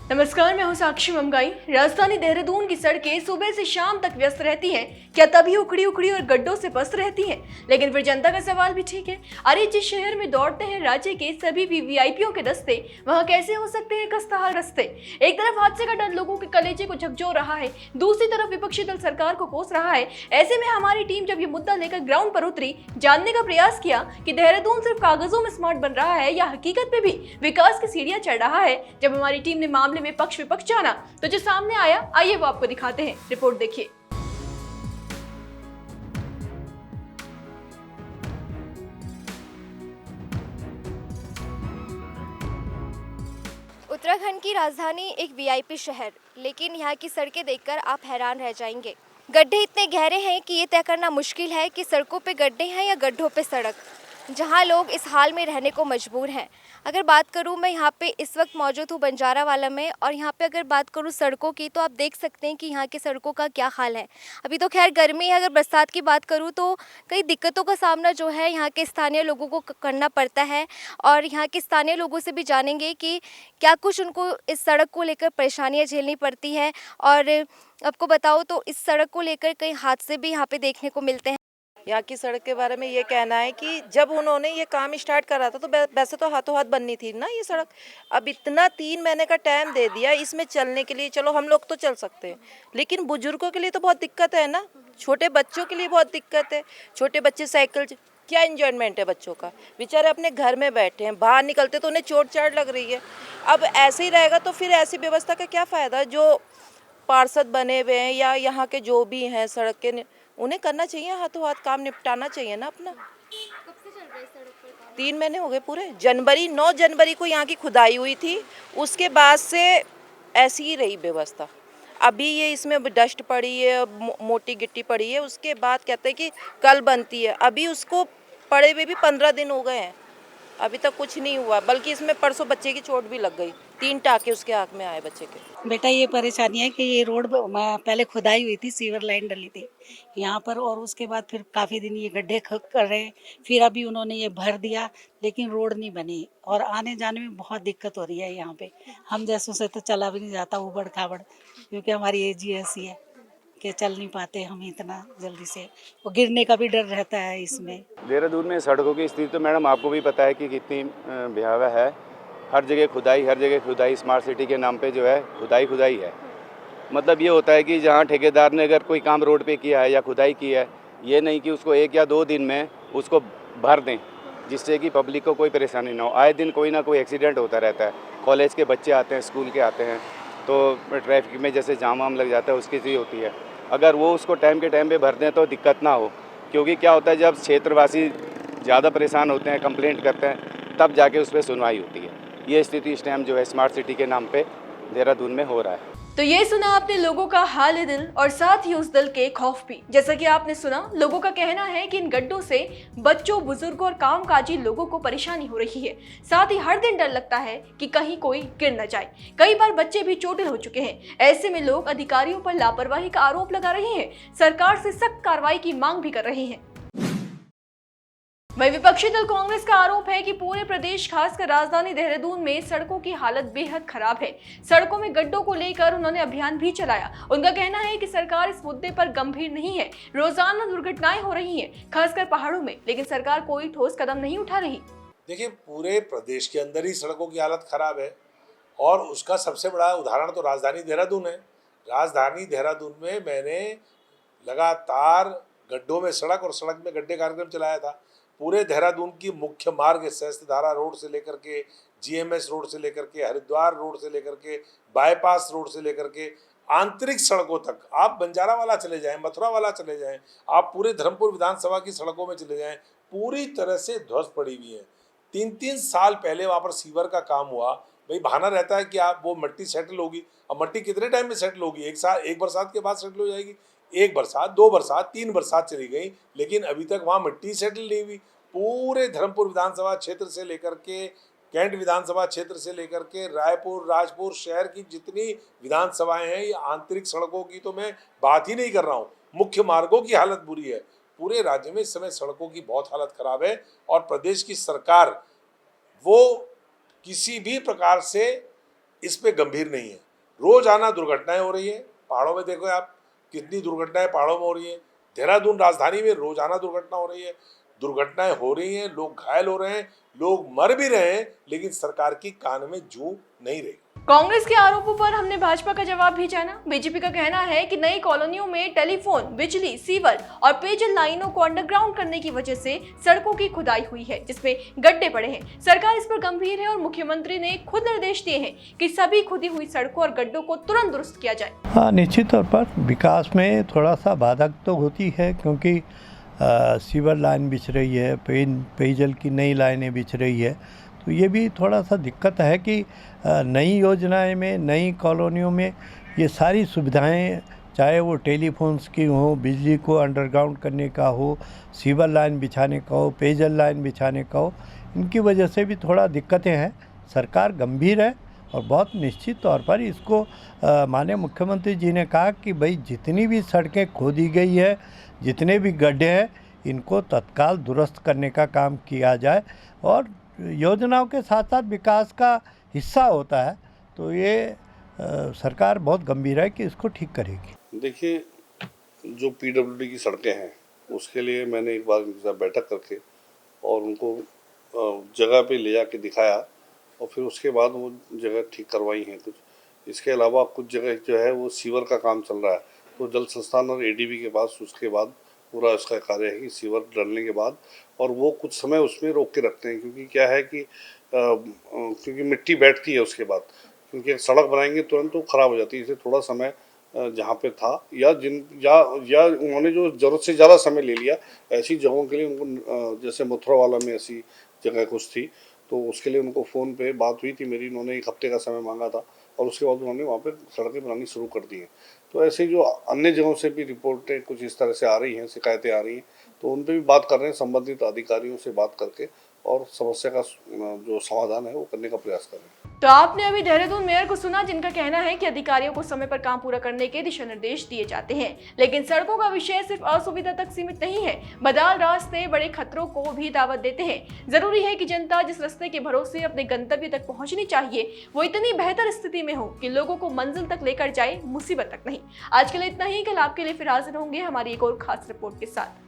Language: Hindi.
नमस्कार, मैं हूं साक्षी ममगाई। राजधानी देहरादून की सड़कें सुबह से शाम तक व्यस्त रहती हैं। क्या तभी उखड़ी उखड़ी और गड्ढों से पस्त रहती हैं? लेकिन फिर जनता का सवाल भी ठीक है। अरे जिस शहर में दौड़ते हैं राज्य के सभी वीवीआईपीओ के दस्ते, वहां कैसे हो सकते हैं खस्ताहाल रास्ते? एक तरफ हादसे का डर लोगों के कलेजे को झकझोर रहा है, दूसरी तरफ विपक्षी दल सरकार को कोस रहा है। ऐसे में हमारी टीम जब ये मुद्दा लेकर ग्राउंड पर उतरी, जानने का प्रयास किया कि देहरादून सिर्फ कागजों में स्मार्ट बन रहा है या हकीकत में भी विकास की सीढ़ियां चढ़ रहा है। जब हमारी टीम ने मामले में पक्ष विपक्ष जाना तो जो सामने आया, आइए वो आपको दिखाते हैं। रिपोर्ट देखिए। उत्तराखंड की राजधानी एक वीआईपी शहर, लेकिन यहाँ की सड़कें देखकर आप हैरान रह जाएंगे। गड्ढे इतने गहरे हैं कि ये तय करना मुश्किल है कि सड़कों पे गड्ढे हैं या गड्ढों पे सड़क, जहाँ लोग इस हाल में रहने को मजबूर हैं। अगर बात करूँ, मैं यहाँ पे इस वक्त मौजूद हूँ बंजारावाला में, और यहाँ पे अगर बात करूँ सड़कों की, तो आप देख सकते हैं कि यहाँ की सड़कों का क्या हाल है। अभी तो खैर गर्मी है, अगर बरसात की बात करूँ तो कई दिक्कतों का सामना जो है यहाँ के स्थानीय लोगों को करना पड़ता है। और यहाँ के स्थानीय लोगों से भी जानेंगे कि क्या कुछ उनको इस सड़क को लेकर परेशानियाँ झेलनी पड़ती है। और आपको बताओ तो इस सड़क को लेकर कई हादसे भी यहाँ पे देखने को मिलते हैं। यहाँ की सड़क के बारे में ये कहना है कि जब उन्होंने ये काम स्टार्ट करा था तो वैसे तो हाथों हाथ बननी थी ना ये सड़क। अब इतना 3 महीने का टाइम दे दिया इसमें चलने के लिए। चलो हम लोग तो चल सकते हैं, लेकिन बुजुर्गों के लिए तो बहुत दिक्कत है ना, छोटे बच्चों के लिए बहुत दिक्कत है। छोटे बच्चे साइकिल, क्या इंजॉयमेंट है बच्चों का? बेचारे अपने घर में बैठे हैं, बाहर निकलते तो उन्हें चोट चाट लग रही है। अब ऐसे ही रहेगा तो फिर ऐसी व्यवस्था का क्या फ़ायदा? जो पार्षद बने हुए हैं या यहाँ के जो भी हैं सड़क के, उन्हें करना चाहिए, हाथों हाथ काम निपटाना चाहिए ना अपना। कब से चल रहा है सड़क पर काम? 3 महीने हो गए पूरे। 9 जनवरी को यहाँ की खुदाई हुई थी, उसके बाद से ऐसी ही रही व्यवस्था। अभी ये इसमें डस्ट पड़ी है, मोटी गिट्टी पड़ी है, उसके बाद कहते हैं कि कल बनती है। अभी उसको पड़े हुए भी 15 दिन हो गए हैं, अभी तक कुछ नहीं हुआ। बल्कि इसमें परसों बच्चे की चोट भी लग गई, 3 टाके उसके आँख में आए बच्चे के। बेटा ये परेशानी है कि ये रोड पहले खुदाई हुई थी, सीवर लाइन डली थी यहाँ पर, और उसके बाद फिर काफ़ी दिन ये गड्ढे कर रहे हैं। फिर अभी उन्होंने ये भर दिया, लेकिन रोड नहीं बनी और आने जाने में बहुत दिक्कत हो रही है यहाँ पे। हम जैसों से तो चला भी नहीं जाता उबड़ खाबड़, क्योंकि हमारी एज ही ऐसी है कि चल नहीं पाते हम इतना जल्दी से, और गिरने का भी डर रहता है इसमें। देहरादून में सड़कों की स्थिति तो मैडम आपको भी पता है कि कितनी भयावह है। हर जगह खुदाई स्मार्ट सिटी के नाम पे जो है खुदाई है। मतलब ये होता है कि जहाँ ठेकेदार ने अगर कोई काम रोड पे किया है या खुदाई की है, ये नहीं कि उसको 1 या 2 दिन में उसको भर दें, जिससे कि पब्लिक को कोई परेशानी ना हो। आए दिन कोई ना कोई एक्सीडेंट होता रहता है। कॉलेज के बच्चे आते हैं, स्कूल के आते हैं, तो ट्रैफिक में जैसे जाम वाम लग जाता है, उसकी चीज़ होती है। अगर वो उसको टाइम के टाइम पे भर दें तो दिक्कत ना हो, क्योंकि क्या होता है जब क्षेत्रवासी ज़्यादा परेशान होते हैं, कंप्लेंट करते हैं, तब जाके उस पर सुनवाई होती है। ये स्थिति इस टाइम जो है स्मार्ट सिटी के नाम पे देहरादून में हो रहा है। तो ये सुना आपने लोगों का हाल दिल और साथ ही उस दल के खौफ भी। जैसा कि आपने सुना, लोगों का कहना है कि इन गड्ढों से बच्चों, बुजुर्गों और कामकाजी लोगों को परेशानी हो रही है। साथ ही हर दिन डर लगता है कि कहीं कोई गिर न जाए। कई बार बच्चे भी चोटिल हो चुके हैं। ऐसे में लोग अधिकारियों पर लापरवाही का आरोप लगा रहे हैं, सरकार से सख्त कार्रवाई की मांग भी कर रहे हैं। वहीं विपक्षी दल कांग्रेस का आरोप है कि पूरे प्रदेश, खासकर राजधानी देहरादून में सड़कों की हालत बेहद खराब है। सड़कों में गड्ढों को लेकर उन्होंने अभियान भी चलाया। उनका कहना है कि सरकार इस मुद्दे पर गंभीर नहीं है। रोजाना दुर्घटनाएं हो रही हैं, खासकर पहाड़ों में, लेकिन सरकार कोई ठोस कदम नहीं उठा रही। देखिए, पूरे प्रदेश के अंदर ही सड़कों की हालत खराब है, और उसका सबसे बड़ा उदाहरण तो राजधानी देहरादून है। राजधानी देहरादून में मैंने लगातार गड्ढों में सड़क और सड़क में गड्ढे कार्यक्रम चलाया था। पूरे देहरादून की मुख्य मार्ग सहस्त्रधारा रोड से लेकर के, जीएमएस रोड से लेकर के, हरिद्वार रोड से लेकर के, बाईपास रोड से लेकर के, आंतरिक सड़कों तक, आप बंजारावाला चले जाएं, मथुरावाला चले जाएं, आप पूरे धर्मपुर विधानसभा की सड़कों में चले जाएं, पूरी तरह से ध्वस्त पड़ी हुई है। 3-3 साल पहले वहाँ पर सीवर का काम हुआ। भाई बहाना रहता है कि आप वो मिट्टी सेटल होगी। अब मिट्टी कितने टाइम में सेटल होगी? एक बरसात के बाद सेटल हो जाएगी। 1 बरसात, 2 बरसात, 3 बरसात चली गई, लेकिन अभी तक वहाँ मिट्टी सेटल नहीं हुई। पूरे धर्मपुर विधानसभा क्षेत्र से लेकर के, कैंट विधानसभा क्षेत्र से लेकर के, रायपुर, राजपुर शहर की जितनी विधानसभाएं हैं, ये आंतरिक सड़कों की तो मैं बात ही नहीं कर रहा हूँ, मुख्य मार्गों की हालत बुरी है। पूरे राज्य में इस समय सड़कों की बहुत हालत खराब है, और प्रदेश की सरकार वो किसी भी प्रकार से इस पे गंभीर नहीं है। रोजाना दुर्घटनाएं हो रही है, पहाड़ों में देखो आप कितनी दुर्घटनाएं पहाड़ों में हो रही है। देहरादून राजधानी में रोजाना दुर्घटना हो रही है, दुर्घटनाएं हो रही हैं, लोग घायल हो रहे हैं, लोग मर भी रहे हैं, लेकिन सरकार की कान में जू नहीं रही। कांग्रेस के आरोपों पर हमने भाजपा का जवाब भी जाना। बीजेपी का कहना है कि नई कॉलोनियों में टेलीफोन, बिजली, सीवर और पेयजल लाइनों को अंडरग्राउंड करने की वजह से सड़कों की खुदाई हुई है, जिसमें गड्ढे पड़े हैं। सरकार इस पर गंभीर है और मुख्यमंत्री ने खुद निर्देश दिए हैं कि सभी खुदी हुई सड़कों और गड्ढों को तुरंत दुरुस्त किया जाए। हाँ, निश्चित तौर पर विकास में थोड़ा सा बाधक तो होती है, क्योंकि सीवर लाइन बिछ रही है, पेयजल की नई लाइनें बिछ रही है, तो ये भी थोड़ा सा दिक्कत है कि नई योजनाएं में, नई कॉलोनियों में ये सारी सुविधाएं, चाहे वो टेलीफोन्स की हो, बिजली को अंडरग्राउंड करने का हो, सीवर लाइन बिछाने का हो, पेयजल लाइन बिछाने का हो, इनकी वजह से भी थोड़ा दिक्कतें हैं। सरकार गंभीर है और बहुत निश्चित तौर पर इसको माननीय मुख्यमंत्री जी ने कहा कि भाई जितनी भी सड़कें खोदी गई है, जितने भी गड्ढे हैं, इनको तत्काल दुरुस्त करने का काम किया जाए और योजनाओं के साथ साथ विकास का हिस्सा होता है, तो ये सरकार बहुत गंभीर है कि इसको ठीक करेगी। देखिए, जो पीडब्ल्यूडी की सड़कें हैं उसके लिए मैंने एक बार उनके साथ बैठक करके और उनको जगह पे ले जाके दिखाया और फिर उसके बाद वो जगह ठीक करवाई हैं कुछ। इसके अलावा कुछ जगह जो है वो सीवर का काम चल रहा है, तो जल संस्थान और एडीबी के पास उसके बाद पूरा इसका कार्य है कि सीवर डलने के बाद, और वो कुछ समय उसमें रोक के रखते हैं, क्योंकि क्या है कि क्योंकि मिट्टी बैठती है उसके बाद, क्योंकि एक सड़क बनाएंगे तुरंत तो ख़राब हो जाती है, इसलिए थोड़ा समय जहाँ पे था या उन्होंने जो ज़रूरत से ज़्यादा समय ले लिया, ऐसी जगहों के लिए उनको, जैसे मथुरावाला में ऐसी जगह कुछ थी, तो उसके लिए उनको फ़ोन पे बात हुई थी मेरी, उन्होंने 1 हफ्ते का समय मांगा था और उसके बाद उन्होंने वहाँ पे सड़कें बनानी शुरू कर दी हैं। तो ऐसे जो अन्य जगहों से भी रिपोर्टें कुछ इस तरह से आ रही हैं, शिकायतें आ रही हैं, तो उन पर भी बात कर रहे हैं, संबंधित अधिकारियों से बात करके और समस्या का जो समाधान है वो करने का प्रयास कर रहे हैं। तो आपने अभी देहरादून मेयर को सुना, जिनका कहना है कि अधिकारियों को समय पर काम पूरा करने के दिशा निर्देश दिए जाते हैं, लेकिन सड़कों का विषय सिर्फ असुविधा तक सीमित नहीं है। बदहाल रास्ते बड़े खतरों को भी दावत देते हैं। जरूरी है कि जनता जिस रास्ते के भरोसे अपने गंतव्य तक पहुंचनी चाहिए, वो इतनी बेहतर स्थिति में हो कि लोगों को मंजिल तक लेकर जाए, मुसीबत तक नहीं। आज के लिए इतना ही। कल आपके लिए फिर हाजिर होंगे हमारी एक और खास रिपोर्ट के साथ।